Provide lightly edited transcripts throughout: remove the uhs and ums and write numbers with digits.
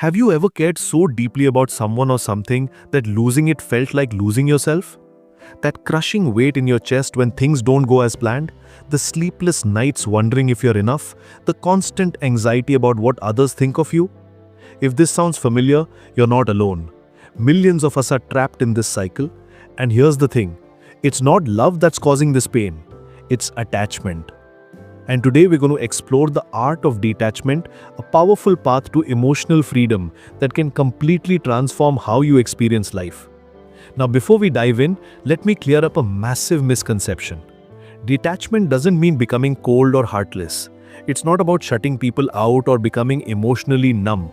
Have you ever cared so deeply about someone or something that losing it felt like losing yourself? That crushing weight in your chest when things don't go as planned? The sleepless nights wondering if you're enough? The constant anxiety about what others think of you? If this sounds familiar, you're not alone. Millions of us are trapped in this cycle. And here's the thing, it's not love that's causing this pain, it's attachment. And today we're going to explore the art of detachment, a powerful path to emotional freedom that can completely transform how you experience life. Now, before we dive in, let me clear up a massive misconception. Detachment doesn't mean becoming cold or heartless. It's not about shutting people out or becoming emotionally numb.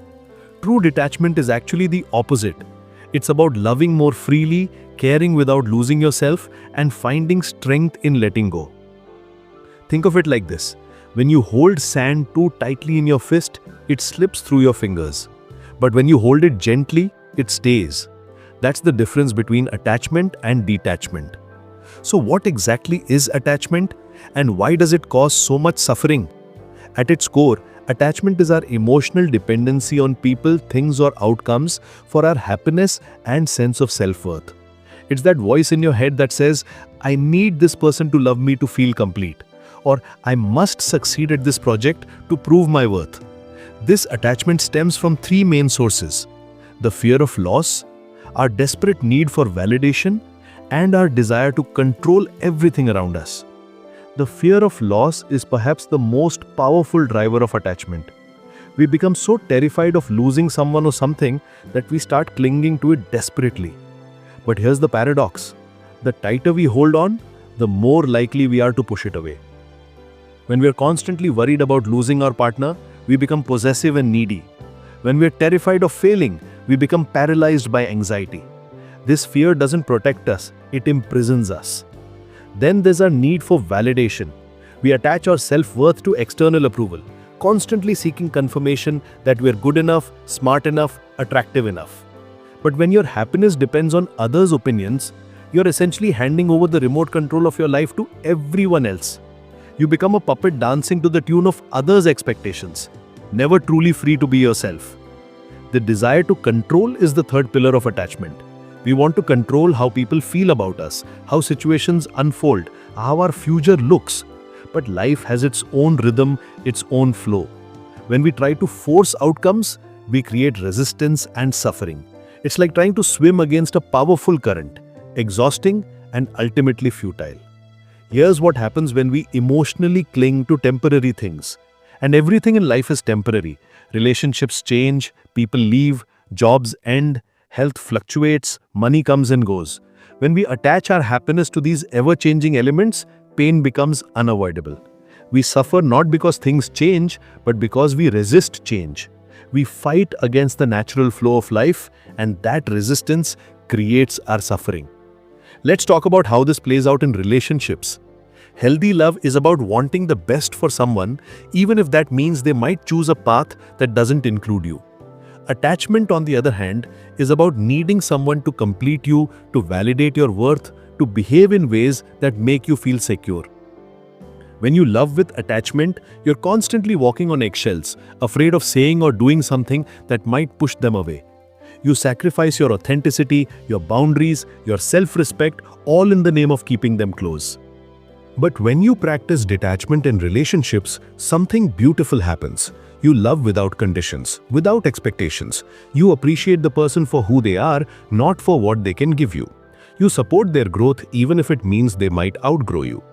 True detachment is actually the opposite. It's about loving more freely, caring without losing yourself, and finding strength in letting go. Think of it like this. When you hold sand too tightly in your fist, it slips through your fingers. But when you hold it gently, it stays. That's the difference between attachment and detachment. So what exactly is attachment, and why does it cause so much suffering? At its core, attachment is our emotional dependency on people, things, or outcomes for our happiness and sense of self-worth. It's that voice in your head that says, I need this person to love me to feel complete, or I must succeed at this project to prove my worth. This attachment stems from three main sources: the fear of loss, our desperate need for validation, and our desire to control everything around us. The fear of loss is perhaps the most powerful driver of attachment. We become so terrified of losing someone or something that we start clinging to it desperately. But here's the paradox. The tighter we hold on, the more likely we are to push it away. When we are constantly worried about losing our partner, we become possessive and needy. When we are terrified of failing, we become paralyzed by anxiety. This fear doesn't protect us, it imprisons us. Then there's our need for validation. We attach our self-worth to external approval, constantly seeking confirmation that we're good enough, smart enough, attractive enough. But when your happiness depends on others' opinions, you're essentially handing over the remote control of your life to everyone else. You become a puppet dancing to the tune of others' expectations, never truly free to be yourself. The desire to control is the third pillar of attachment. We want to control how people feel about us, how situations unfold, how our future looks. But life has its own rhythm, its own flow. When we try to force outcomes, we create resistance and suffering. It's like trying to swim against a powerful current, exhausting and ultimately futile. Here's what happens when we emotionally cling to temporary things. And everything in life is temporary. Relationships change, people leave, jobs end, health fluctuates, money comes and goes. When we attach our happiness to these ever-changing elements, pain becomes unavoidable. We suffer not because things change, but because we resist change. We fight against the natural flow of life, and that resistance creates our suffering. Let's talk about how this plays out in relationships. Healthy love is about wanting the best for someone, even if that means they might choose a path that doesn't include you. Attachment, on the other hand, is about needing someone to complete you, to validate your worth, to behave in ways that make you feel secure. When you love with attachment, you're constantly walking on eggshells, afraid of saying or doing something that might push them away. You sacrifice your authenticity, your boundaries, your self-respect, all in the name of keeping them close. But when you practice detachment in relationships, something beautiful happens. You love without conditions, without expectations. You appreciate the person for who they are, not for what they can give you. You support their growth even if it means they might outgrow you.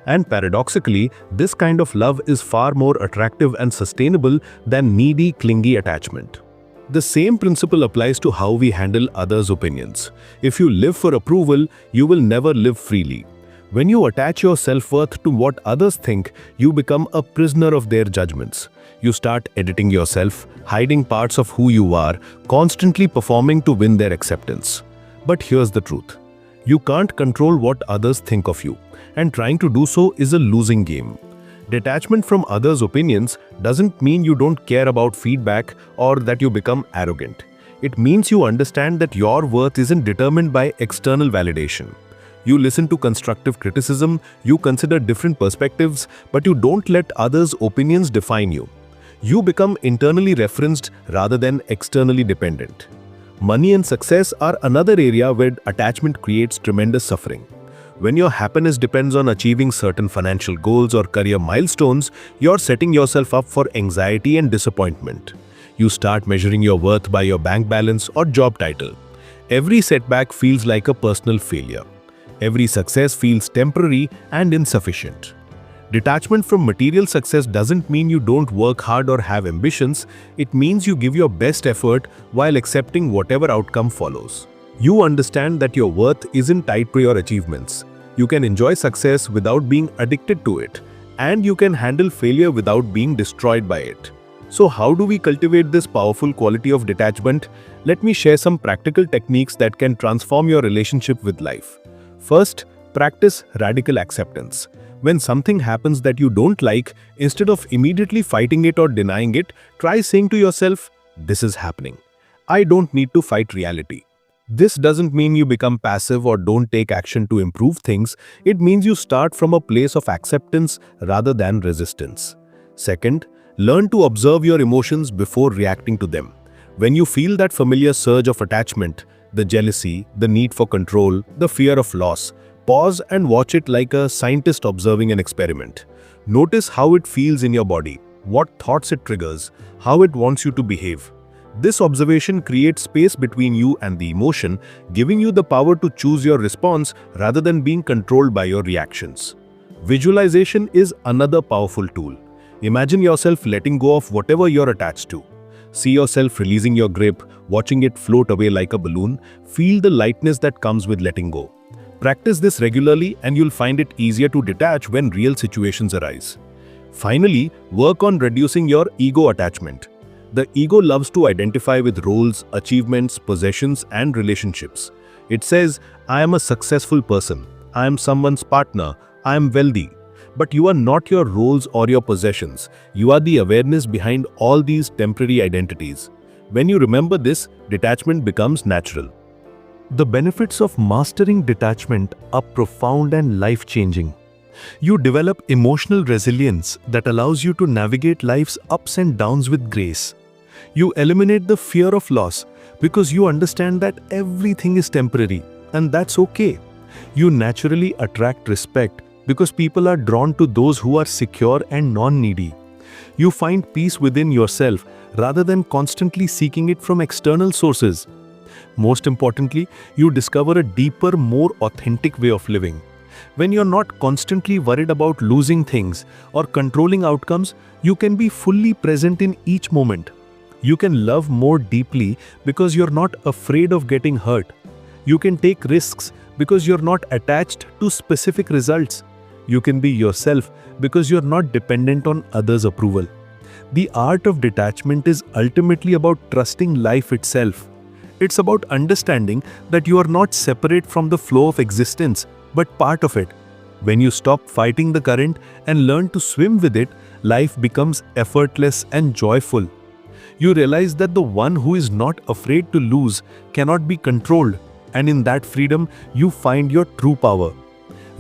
And paradoxically, this kind of love is far more attractive and sustainable than needy, clingy attachment. The same principle applies to how we handle others' opinions. If you live for approval, you will never live freely. When you attach your self-worth to what others think, you become a prisoner of their judgments. You start editing yourself, hiding parts of who you are, constantly performing to win their acceptance. But here's the truth. You can't control what others think of you, and trying to do so is a losing game. Detachment from others' opinions doesn't mean you don't care about feedback or that you become arrogant. It means you understand that your worth isn't determined by external validation. You listen to constructive criticism, you consider different perspectives, but you don't let others' opinions define you. You become internally referenced rather than externally dependent. Money and success are another area where attachment creates tremendous suffering. When your happiness depends on achieving certain financial goals or career milestones, you're setting yourself up for anxiety and disappointment. You start measuring your worth by your bank balance or job title. Every setback feels like a personal failure. Every success feels temporary and insufficient. Detachment from material success doesn't mean you don't work hard or have ambitions. It means you give your best effort while accepting whatever outcome follows. You understand that your worth isn't tied to your achievements. You can enjoy success without being addicted to it, and you can handle failure without being destroyed by it. So how do we cultivate this powerful quality of detachment? Let me share some practical techniques that can transform your relationship with life. First, practice radical acceptance. When something happens that you don't like, instead of immediately fighting it or denying it, try saying to yourself, "This is happening. I don't need to fight reality." This doesn't mean you become passive or don't take action to improve things. It means you start from a place of acceptance rather than resistance. Second, learn to observe your emotions before reacting to them. When you feel that familiar surge of attachment, the jealousy, the need for control, the fear of loss, pause and watch it like a scientist observing an experiment. Notice how it feels in your body, what thoughts it triggers, how it wants you to behave. This observation creates space between you and the emotion, giving you the power to choose your response rather than being controlled by your reactions. Visualization is another powerful tool. Imagine yourself letting go of whatever you're attached to. See yourself releasing your grip, watching it float away like a balloon. Feel the lightness that comes with letting go. Practice this regularly and you'll find it easier to detach when real situations arise. Finally, work on reducing your ego attachment. The ego loves to identify with roles, achievements, possessions, and relationships. It says, "I am a successful person. I am someone's partner. I am wealthy." But you are not your roles or your possessions. You are the awareness behind all these temporary identities. When you remember this, detachment becomes natural. The benefits of mastering detachment are profound and life-changing. You develop emotional resilience that allows you to navigate life's ups and downs with grace. You eliminate the fear of loss because you understand that everything is temporary, and that's okay. You naturally attract respect because people are drawn to those who are secure and non-needy. You find peace within yourself rather than constantly seeking it from external sources. Most importantly, you discover a deeper, more authentic way of living. When you're not constantly worried about losing things or controlling outcomes, you can be fully present in each moment. You can love more deeply because you're not afraid of getting hurt. You can take risks because you're not attached to specific results. You can be yourself because you're not dependent on others' approval. The art of detachment is ultimately about trusting life itself. It's about understanding that you are not separate from the flow of existence, but part of it. When you stop fighting the current and learn to swim with it, life becomes effortless and joyful. You realize that the one who is not afraid to lose cannot be controlled, and in that freedom, you find your true power.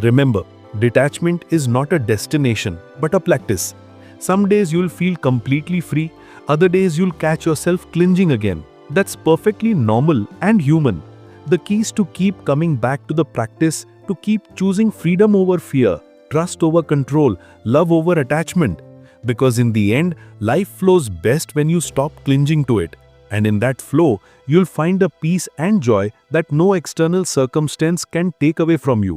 Remember, detachment is not a destination, but a practice. Some days you'll feel completely free, other days you'll catch yourself clinging again. That's perfectly normal and human. The key is to keep coming back to the practice, to keep choosing freedom over fear, trust over control, love over attachment. Because in the end, life flows best when you stop clinging to it. And in that flow, you'll find a peace and joy that no external circumstance can take away from you.